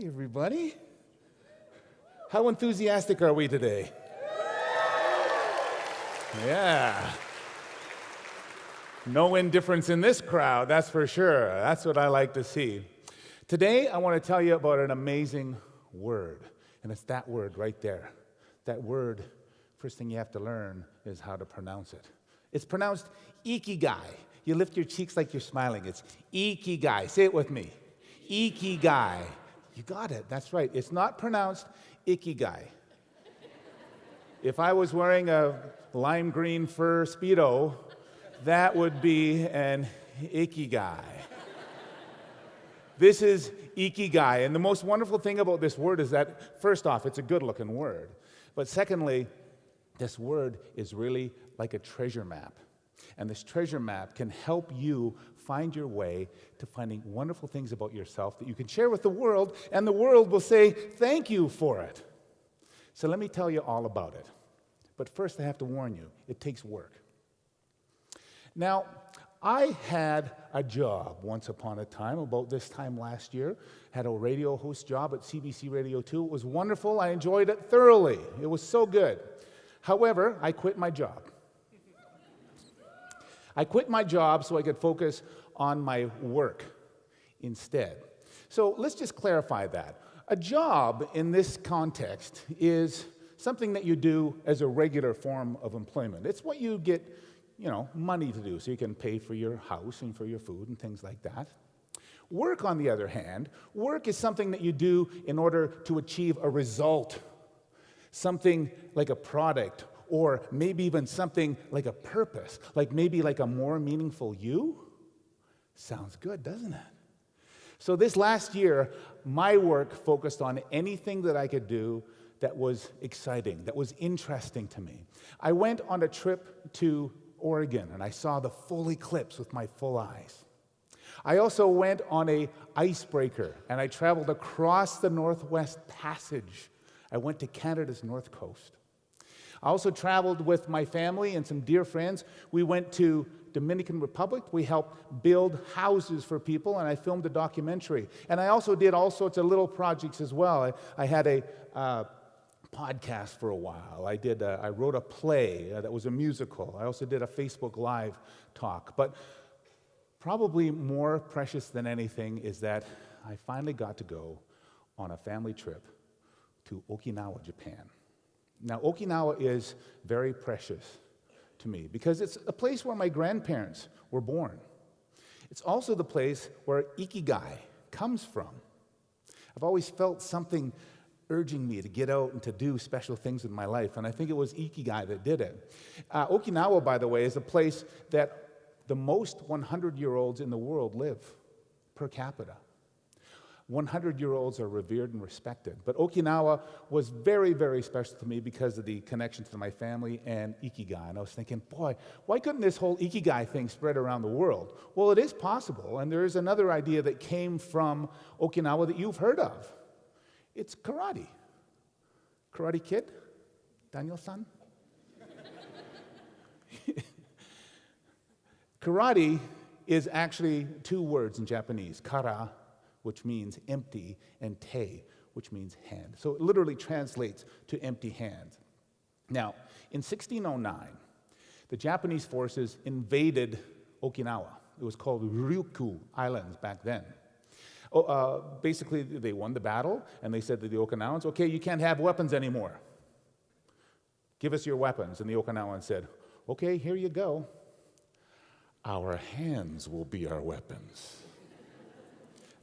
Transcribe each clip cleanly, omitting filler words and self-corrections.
Hi, everybody. How enthusiastic are we today? Yeah. No indifference in this crowd, that's for sure. That's what I like to see. Today, I want to tell you about an amazing word, and it's that word right there. That word, first thing you have to learn is how to pronounce it. It's pronounced Ikigai. You lift your cheeks like you're smiling. It's Ikigai. Say it with me. Ikigai. You got it. That's right. It's not pronounced Ikigai. If I was wearing a lime green fur Speedo, that would be an Ikigai. This is Ikigai. And the most wonderful thing about this word is that, first off, it's a good-looking word. But secondly, this word is really like a treasure map. And this treasure map can help you find your way to finding wonderful things about yourself that you can share with the world, and the world will say, thank you for it. So let me tell you all about it. But first, I have to warn you, it takes work. Now, I had a job once upon a time, about this time last year, had a radio host job at CBC Radio 2. It was wonderful. I enjoyed it thoroughly. It was so good. However, I quit my job. I quit my job so I could focus on my work instead. So let's just clarify that. A job in this context is something that you do as a regular form of employment. It's what you get, money to do, so you can pay for your house and for your food and things like that. Work, on the other hand, work is something that you do in order to achieve a result, something like a product, or maybe even something like a purpose, maybe a more meaningful you. Sounds good, doesn't it? So this last year, my work focused on anything that I could do that was exciting, that was interesting to me. I went on a trip to Oregon, and I saw the full eclipse with my full eyes. I also went on an icebreaker, and I traveled across the Northwest Passage. I went to Canada's North Coast. I also traveled with my family and some dear friends. We went to Dominican Republic. We helped build houses for people, and I filmed a documentary. And I also did all sorts of little projects as well. I had a podcast for a while. I wrote a play that was a musical. I also did a Facebook Live talk. But probably more precious than anything is that I finally got to go on a family trip to Okinawa, Japan. Now, Okinawa is very precious to me because it's a place where my grandparents were born. It's also the place where Ikigai comes from. I've always felt something urging me to get out and to do special things in my life, and I think it was Ikigai that did it. Okinawa, by the way, is a place that the most 100-year-olds in the world live per capita. 100-year-olds are revered and respected. But Okinawa was very, very special to me because of the connection to my family and Ikigai. And I was thinking, boy, why couldn't this whole Ikigai thing spread around the world? Well, it is possible, and there is another idea that came from Okinawa that you've heard of. It's karate. Karate Kid? Daniel-san? Karate is actually two words in Japanese. Kara, which means empty, and te, which means hand. So it literally translates to empty hand. Now, in 1609, the Japanese forces invaded Okinawa. It was called Ryukyu Islands back then. Basically, they won the battle, and they said to the Okinawans, okay, you can't have weapons anymore. Give us your weapons. And the Okinawans said, okay, here you go. Our hands will be our weapons.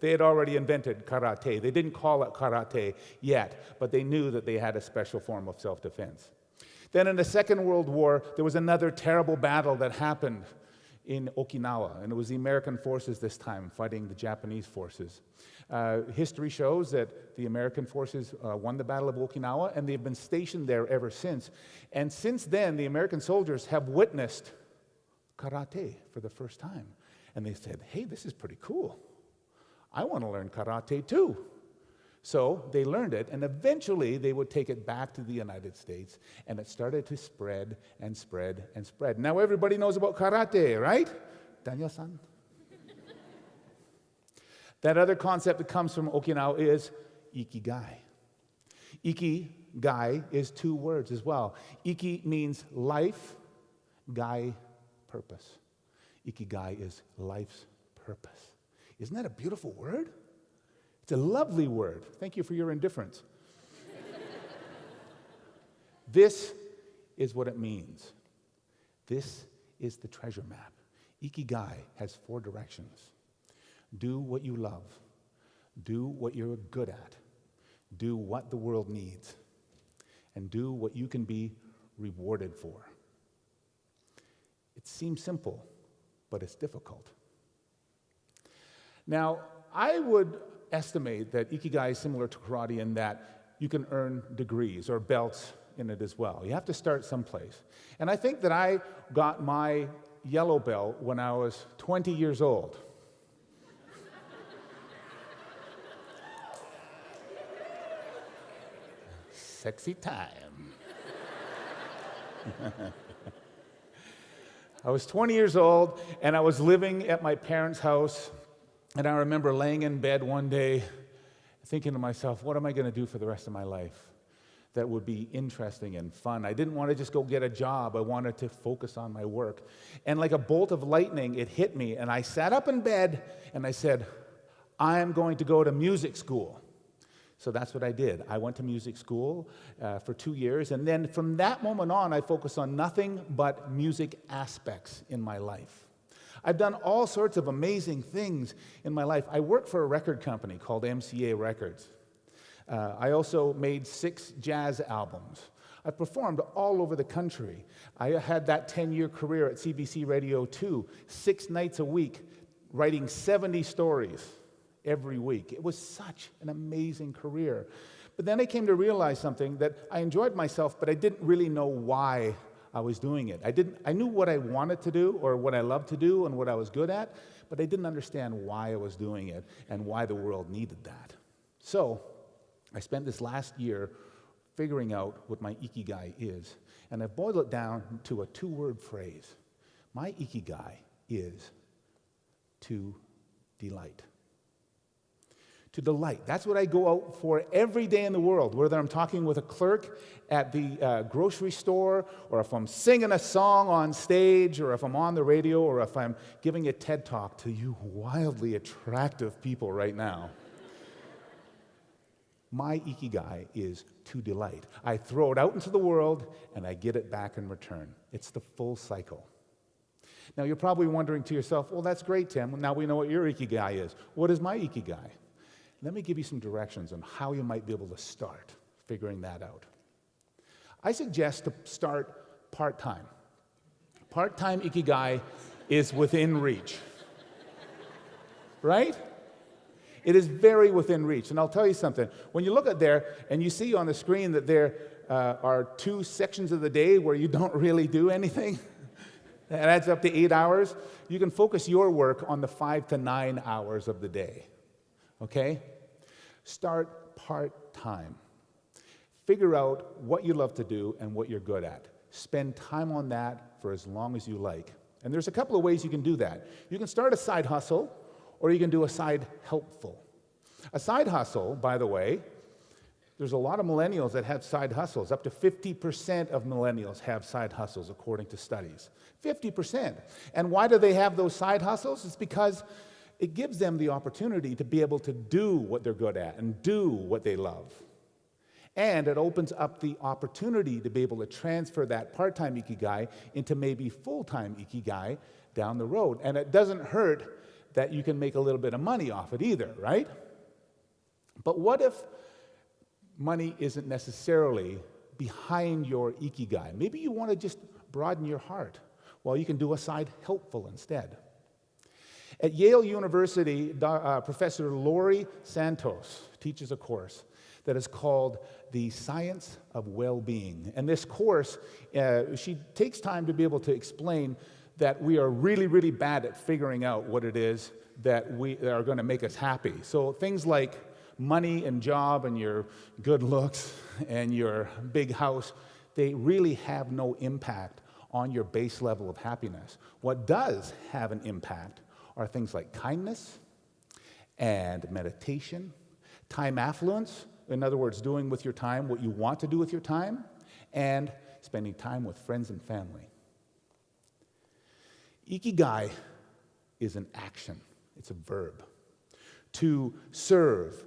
They had already invented karate. They didn't call it karate yet, but they knew that they had a special form of self-defense. Then in the Second World War, there was another terrible battle that happened in Okinawa, and it was the American forces this time fighting the Japanese forces. History shows that the American forces won the Battle of Okinawa, and they've been stationed there ever since. And since then, the American soldiers have witnessed karate for the first time. And they said, hey, this is pretty cool. I want to learn karate too. So they learned it, and eventually they would take it back to the United States, and it started to spread and spread and spread. Now everybody knows about karate, right? Daniel-san? That other concept that comes from Okinawa is Ikigai. Ikigai is 2 words as well. Iki means life, gai, purpose. Ikigai is life's purpose. Isn't that a beautiful word? It's a lovely word. Thank you for your indifference. This is what it means. This is the treasure map. Ikigai has 4 directions. Do what you love. Do what you're good at. Do what the world needs. And do what you can be rewarded for. It seems simple, but it's difficult. Now, I would estimate that Ikigai is similar to karate in that you can earn degrees or belts in it as well. You have to start someplace. And I think that I got my yellow belt when I was 20 years old. Sexy time. I was 20 years old, and I was living at my parents' house, and I remember laying in bed one day thinking to myself, what am I going to do for the rest of my life that would be interesting and fun? I didn't want to just go get a job. I wanted to focus on my work. And like a bolt of lightning, it hit me, and I sat up in bed, and I said, I am going to go to music school. So that's what I did. I went to music school for 2 years, and then from that moment on, I focused on nothing but music aspects in my life. I've done all sorts of amazing things in my life. I worked for a record company called MCA Records. I also made 6 jazz albums. I performed all over the country. I had that 10-year career at CBC Radio 2, 6 nights a week, writing 70 stories every week. It was such an amazing career. But then I came to realize something, that I enjoyed myself, but I didn't really know why I was doing it. I knew what I wanted to do or what I loved to do and what I was good at, but I didn't understand why I was doing it and why the world needed that. So I spent this last year figuring out what my Ikigai is, and I boiled it down to a 2-word phrase. My Ikigai is to delight. To delight. That's what I go out for every day in the world, whether I'm talking with a clerk at the grocery store, or if I'm singing a song on stage, or if I'm on the radio, or if I'm giving a TED Talk to you wildly attractive people right now. My Ikigai is to delight. I throw it out into the world, and I get it back in return. It's the full cycle. Now, you're probably wondering to yourself, well, that's great, Tim. Now we know what your Ikigai is. What is my Ikigai? Let me give you some directions on how you might be able to start figuring that out. I suggest to start part-time. Part-time Ikigai is within reach. Right? It is very within reach. And I'll tell you something. When you look at there and you see on the screen that there are 2 sections of the day where you don't really do anything, that adds up to 8 hours, you can focus your work on the 5 to 9 hours of the day. Okay? Start part-time. Figure out what you love to do and what you're good at. Spend time on that for as long as you like. And there's a couple of ways you can do that. You can start a side hustle, or you can do a side helpful. A side hustle, by the way, there's a lot of millennials that have side hustles. Up to 50% of millennials have side hustles, according to studies. 50%. And why do they have those side hustles? It's because it gives them the opportunity to be able to do what they're good at and do what they love. And it opens up the opportunity to be able to transfer that part-time Ikigai into maybe full-time Ikigai down the road. And it doesn't hurt that you can make a little bit of money off it either, right? But what if money isn't necessarily behind your Ikigai? Maybe you want to just broaden your heart. Well, you can do a side helpful instead. At Yale University, Professor Lori Santos teaches a course that is called The Science of Well-Being. And this course, she takes time to be able to explain that we are really, really bad at figuring out what it is that are going to make us happy. So things like money and job and your good looks and your big house, they really have no impact on your base level of happiness. What does have an impact are things like kindness and meditation, time affluence, in other words, doing with your time what you want to do with your time, and spending time with friends and family. Ikigai is an action. It's a verb. To serve,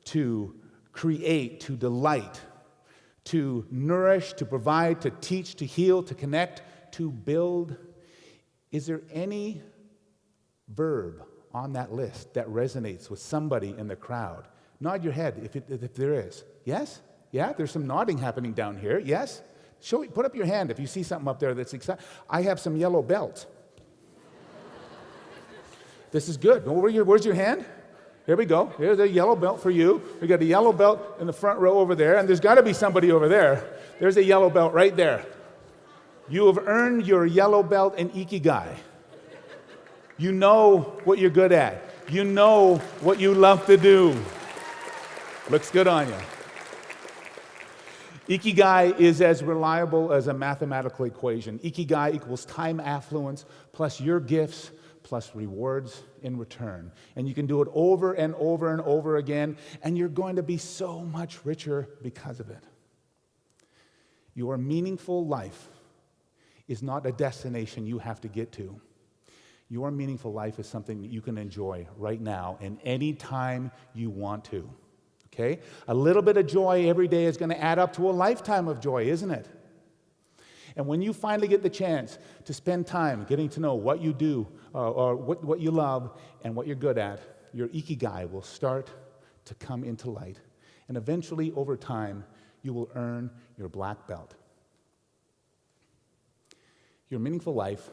to create, to delight, to nourish, to provide, to teach, to heal, to connect, to build. Is there any verb on that list that resonates with somebody in the crowd? Nod your head if there is. Yes? Yeah? There's some nodding happening down here. Yes? Put up your hand if you see something up there that's exciting. I have some yellow belts. This is good. Where's your hand? Here we go. Here's a yellow belt for you. We got a yellow belt in the front row over there, and there's got to be somebody over there. There's a yellow belt right there. You have earned your yellow belt in Ikigai. You know what you're good at. You know what you love to do. Looks good on you. Ikigai is as reliable as a mathematical equation. Ikigai equals time affluence plus your gifts plus rewards in return. And you can do it over and over and over again, and you're going to be so much richer because of it. Your meaningful life is not a destination you have to get to. Your meaningful life is something that you can enjoy right now and any time you want to. Okay? A little bit of joy every day is going to add up to a lifetime of joy, isn't it? And when you finally get the chance to spend time getting to know what you do, or what you love and what you're good at, your Ikigai will start to come into light. And eventually, over time, you will earn your black belt. Your meaningful life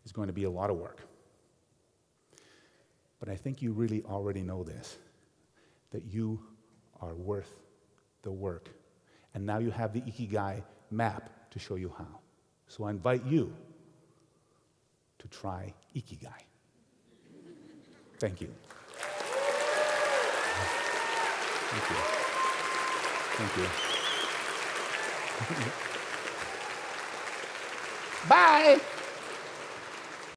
is going to be a lot of work. But I think you really already know this, that you are worth the work. And now you have the Ikigai map to show you how. So I invite you to try Ikigai. Thank you. Thank you. Thank you. Bye.